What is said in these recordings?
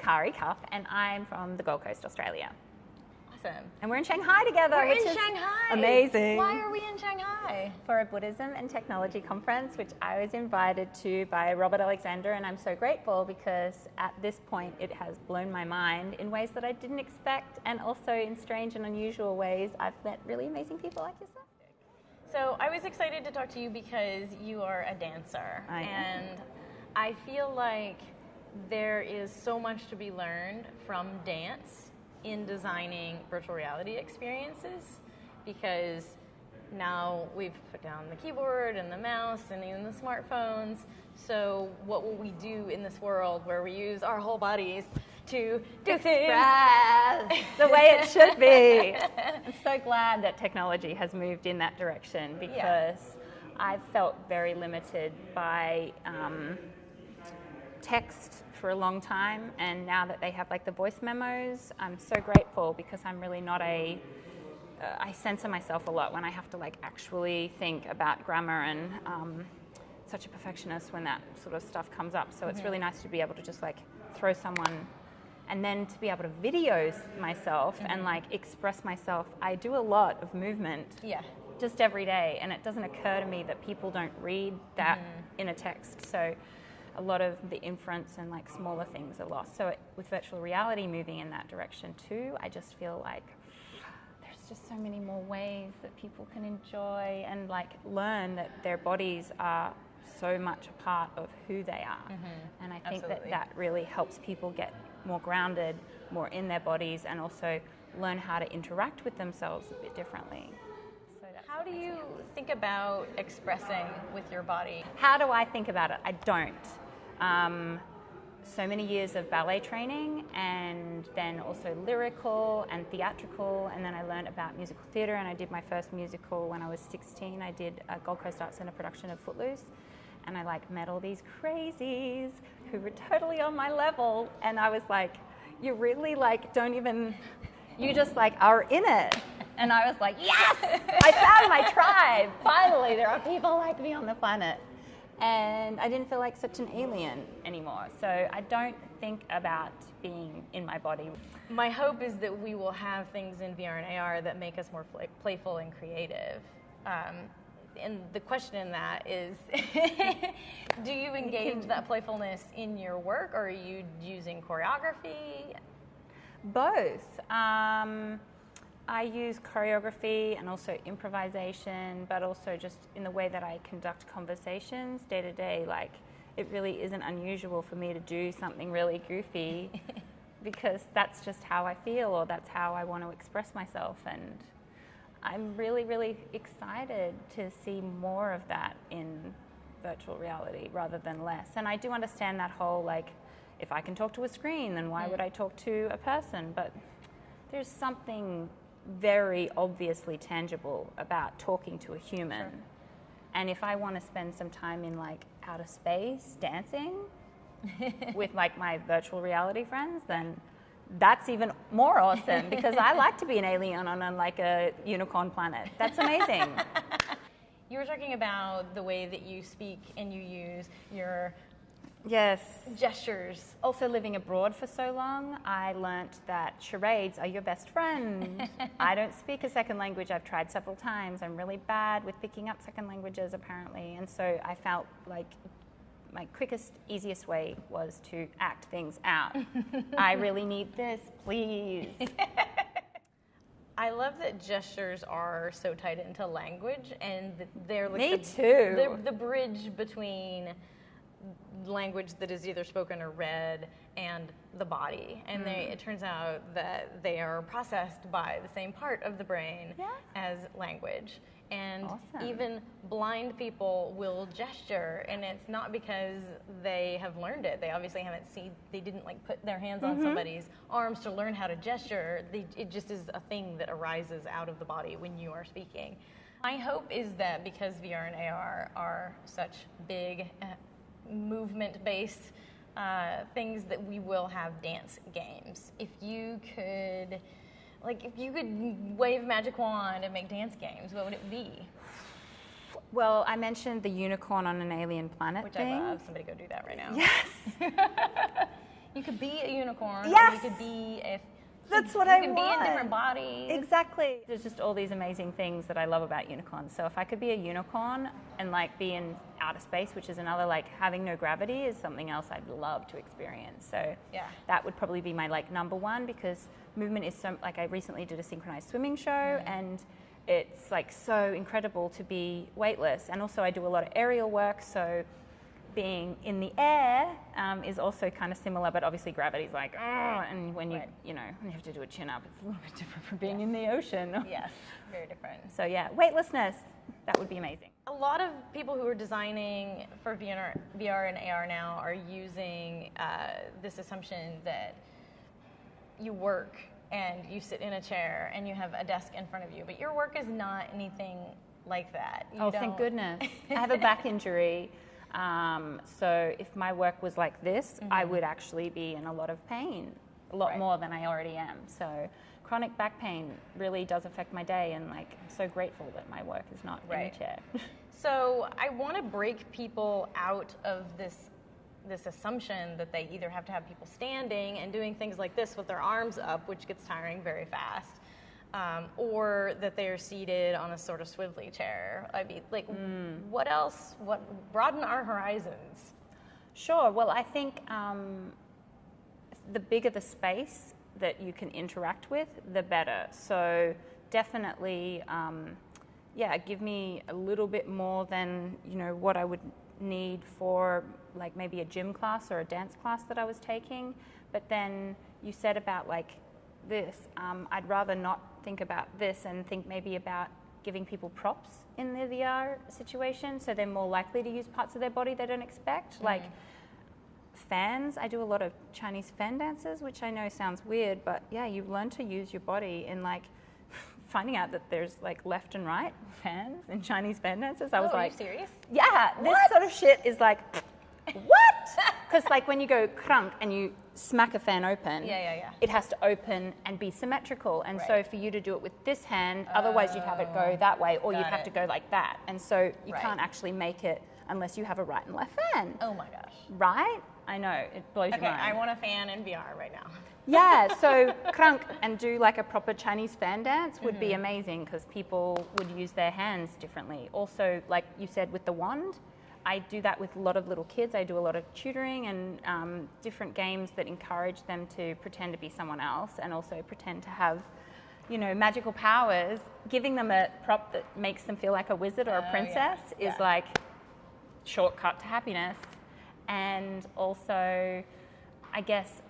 Kari Cuffe, and I'm from the Gold Coast, Australia. Awesome. And we're in Shanghai together, We're which in is Shanghai. amazing. Why are we in Shanghai? For a Buddhism and Technology conference, which I was invited to by Robert Alexander, and I'm so grateful because at this point it has blown my mind in ways that I didn't expect, and also in strange and unusual ways. I've met really amazing people like yourself. So I was excited to talk to you because you are a dancer. And I feel like there is so much to be learned from dance in designing virtual reality experiences, because now we've put down the keyboard and the mouse and even the smartphones. So what will we do in this world where we use our whole bodies to do things the way it should be? I'm so glad that technology has moved in that direction, because I've felt very limited by text for a long time, and now that they have like the voice memos, I'm so grateful, because I'm really not I censor myself a lot when I have to like actually think about grammar, and such a perfectionist when that sort of stuff comes up. So it's really nice to be able to just like throw someone, and then to be able to video myself and like express myself. I do a lot of movement just every day, and it doesn't occur to me that people don't read that in a text. So a lot of the inference and like smaller things are lost. So with virtual reality moving in that direction too, I just feel like there's just so many more ways that people can enjoy and like learn that their bodies are so much a part of who they are. And I think that really helps people get more grounded, more in their bodies, and also learn how to interact with themselves a bit differently. So how do you think about expressing with your body? How do I think about it? I don't. So many years of ballet training, and then also lyrical and theatrical, and then I learned about musical theatre, and I did my first musical when I was 16. I did a Gold Coast Arts Centre production of Footloose, and I like met all these crazies who were totally on my level, and I was like, you really like don't even, you just like are in it. And I was like, yes, I found my tribe. Finally, there are people like me on the planet. And I didn't feel like such an alien anymore. So I don't think about being in my body. My hope is that we will have things in VR and AR that make us more playful and creative. And the question in that is, do you engage that playfulness in your work, or are you using choreography? Both. I use choreography and also improvisation, but also just in the way that I conduct conversations day to day. Like, it really isn't unusual for me to do something really goofy because that's just how I feel, or that's how I want to express myself. And I'm really, really excited to see more of that in virtual reality rather than less. And I do understand that whole, like, if I can talk to a screen, then why would I talk to a person? But there's something very obviously tangible about talking to a human. And if I want to spend some time in like outer space dancing with like my virtual reality friends, then that's even more awesome, because I like to be an alien on like a unicorn planet. That's amazing. You were talking about the way that you speak and you use your gestures. Also, living abroad for so long, I learnt that charades are your best friend. I don't speak a second language. I've tried several times. I'm really bad with picking up second languages, apparently. And so I felt like my quickest, easiest way was to act things out. I really need this, please. I love that gestures are so tied into language, and they're like the bridge between language that is either spoken or read and the body. And it turns out that they are processed by the same part of the brain as language. And even blind people will gesture, and it's not because they have learned it. They obviously haven't they didn't like put their hands on somebody's arms to learn how to gesture. It just is a thing that arises out of the body when you are speaking. My hope is that because VR and AR are such big movement-based things, that we will have dance games. If you could wave a magic wand and make dance games, what would it be? Well, I mentioned the unicorn on an alien planet Which thing. I love. Somebody go do that right now. Yes. You could be a unicorn. Yes! Or you could be a... That's what I want. You can be in different bodies. Exactly. There's just all these amazing things that I love about unicorns. So if I could be a unicorn and like be in outer space, which is another, like having no gravity is something else I'd love to experience. So that would probably be my like number one, because movement is so, like I recently did a synchronized swimming show and it's like so incredible to be weightless. And also I do a lot of aerial work, so being in the air is also kind of similar, but obviously gravity's like, and when you, you know, when you have to do a chin up, it's a little bit different from being in the ocean. Yes, very different. So yeah, weightlessness, that would be amazing. A lot of people who are designing for VR and AR now are using this assumption that you work and you sit in a chair and you have a desk in front of you, but your work is not anything like that. Thank goodness. I have a back injury. So if my work was like this, I would actually be in a lot of pain, a lot more than I already am. So chronic back pain really does affect my day, and like I'm so grateful that my work is not in a chair. So I want to break people out of this assumption that they either have to have people standing and doing things like this with their arms up, which gets tiring very fast, or that they are seated on a sort of swivelly chair. I mean, like, what else? Broaden our horizons. Sure. Well, I think the bigger the space that you can interact with, the better. So definitely, give me a little bit more than, you know, what I would need for like maybe a gym class or a dance class that I was taking. But then you said about like this, I'd rather not think about this and think maybe about giving people props in the VR situation, so they're more likely to use parts of their body they don't expect, like fans. I do a lot of Chinese fan dances, which I know sounds weird, but yeah, you learn to use your body in like finding out that there's like left and right fans in Chinese fan dances. I was like, are you serious? Yeah, this sort of shit is like, what? Because like when you go crunk and you smack a fan open, it has to open and be symmetrical. And so for you to do it with this hand, otherwise you'd have it go that way, or you'd have to go like that. And so you can't actually make it unless you have a right and left fan. Oh my gosh. Right? I know, it blows your mind. Okay, I want a fan in VR right now. Yeah, so crunk and do like a proper Chinese fan dance would be amazing, because people would use their hands differently. Also, like you said with the wand, I do that with a lot of little kids. I do a lot of tutoring and different games that encourage them to pretend to be someone else and also pretend to have, you know, magical powers. Giving them a prop that makes them feel like a wizard or a princess is like shortcut to happiness. And also, I guess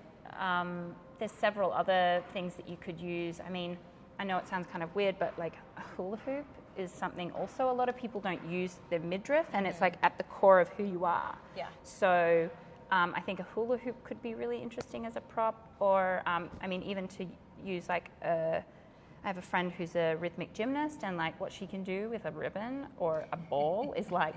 there's several other things that you could use. I mean, I know it sounds kind of weird, but like a hula hoop is something also a lot of people don't use their midriff, and it's like at the core of who you are. Yeah. So I think a hula hoop could be really interesting as a prop, or I mean, even to use like I have a friend who's a rhythmic gymnast, and like what she can do with a ribbon or a ball is like,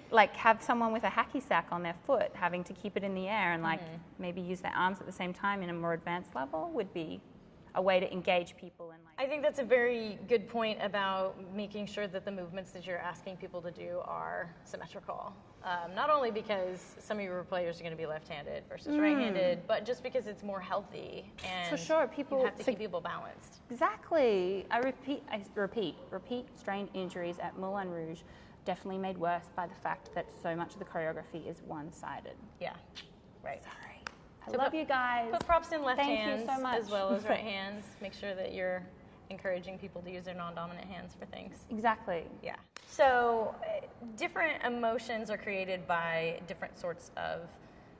like have someone with a hacky sack on their foot having to keep it in the air and like maybe use their arms at the same time in a more advanced level would be a way to engage people. And like, I think that's a very good point about making sure that the movements that you're asking people to do are symmetrical. Not only because some of your players are going to be left-handed versus right-handed, but just because it's more healthy, and for sure, people you have to keep people balanced. Exactly. I repeat, strained injuries at Moulin Rouge definitely made worse by the fact that so much of the choreography is one-sided. Yeah, right. Sorry. I love you guys. Put props in left Thank hands you so much. as well as right hands. Make sure that you're encouraging people to use their non-dominant hands for things. Exactly. Yeah. So different emotions are created by different sorts of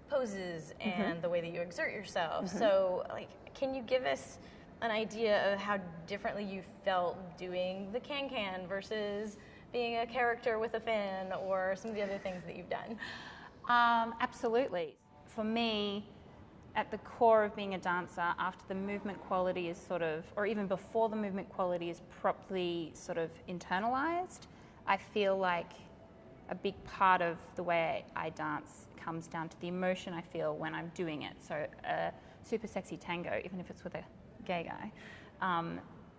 poses and the way that you exert yourself. So like, can you give us an idea of how differently you felt doing the can-can versus being a character with a fin, or some of the other things that you've done? Absolutely. For me, at the core of being a dancer, after the movement quality is sort of, or even before the movement quality is properly sort of internalized, I feel like a big part of the way I dance comes down to the emotion I feel when I'm doing it. So a super sexy tango, even if it's with a gay guy,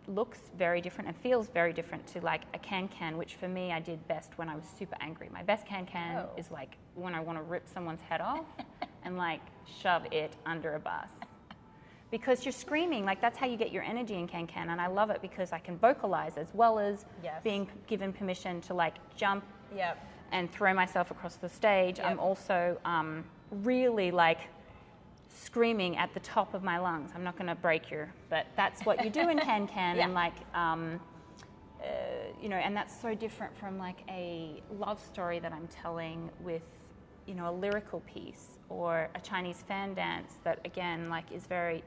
looks very different and feels very different to like a can-can, which for me I did best when I was super angry. My best can-can is like when I want to rip someone's head off. and like shove it under a bus. Because you're screaming, like that's how you get your energy in can-can, and I love it because I can vocalize as well as being given permission to like jump and throw myself across the stage. I'm also really like screaming at the top of my lungs. I'm not going to break you, but that's what you do in can-can, and like, you know, and that's so different from like a love story that I'm telling with, you know, a lyrical piece or a Chinese fan dance that again like is very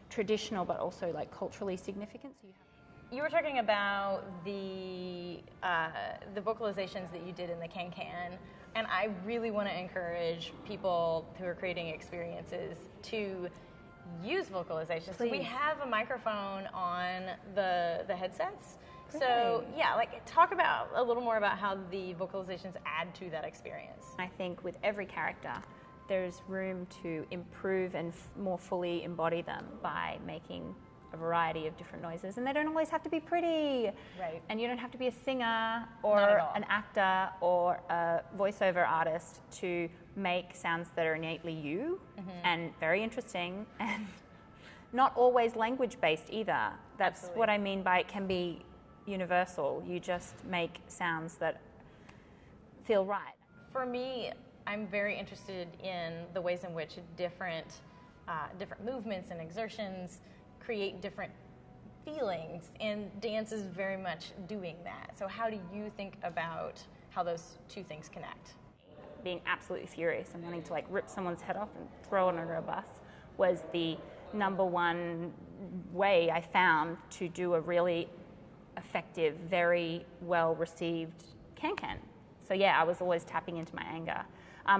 traditional but also like culturally significant. So you were talking about the vocalizations that you did in the can-can, and I really want to encourage people who are creating experiences to use vocalizations. So we have a microphone on the headsets. Great. So yeah, like talk about a little more about how the vocalizations add to that experience. I think with every character, there's room to improve and more fully embody them by making a variety of different noises, and they don't always have to be pretty. Right. And you don't have to be a singer or an actor or a voiceover artist to make sounds that are innately you and very interesting and not always language-based either. That's what I mean by it can be universal. You just make sounds that feel right. For me, I'm very interested in the ways in which different movements and exertions create different feelings, and dance is very much doing that. So how do you think about how those two things connect? Being absolutely furious and wanting to like rip someone's head off and throw it under a bus was the number one way I found to do a really effective, very well received can-can. So yeah, I was always tapping into my anger.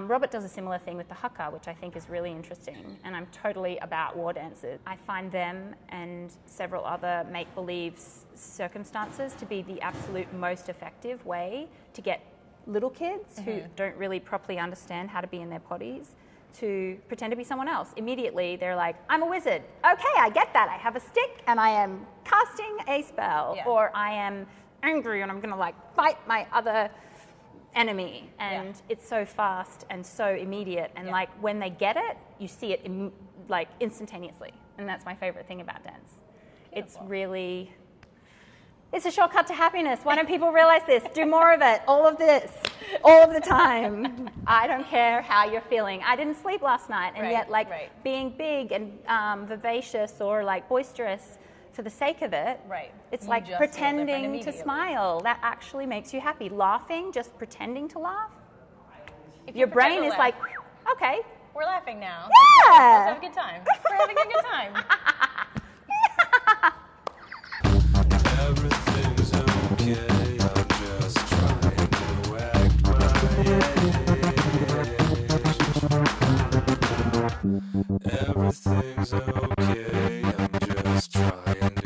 Robert does a similar thing with the haka, which I think is really interesting, and I'm totally about war dances. I find them and several other make-believe circumstances to be the absolute most effective way to get little kids who don't really properly understand how to be in their bodies to pretend to be someone else. Immediately they're like, I'm a wizard. Okay, I get that. I have a stick and I am casting a spell, or I am angry and I'm gonna like fight my other enemy, and it's so fast and so immediate, and like when they get it, you see it like instantaneously, and that's my favorite thing about dance. Beautiful. It's a shortcut to happiness. Why don't people realize this? Do more of it, all of this, all of the time. I don't care how you're feeling. I didn't sleep last night, and yet like being big and vivacious or like boisterous for the sake of it, it's like pretending to smile. That actually makes you happy. Laughing, just pretending to laugh, your brain is like, okay, we're laughing now. Yeah, let's have a good time. We're having a good time. Everything's okay, I'm just trying to act my age. Everything's okay, I'm just trying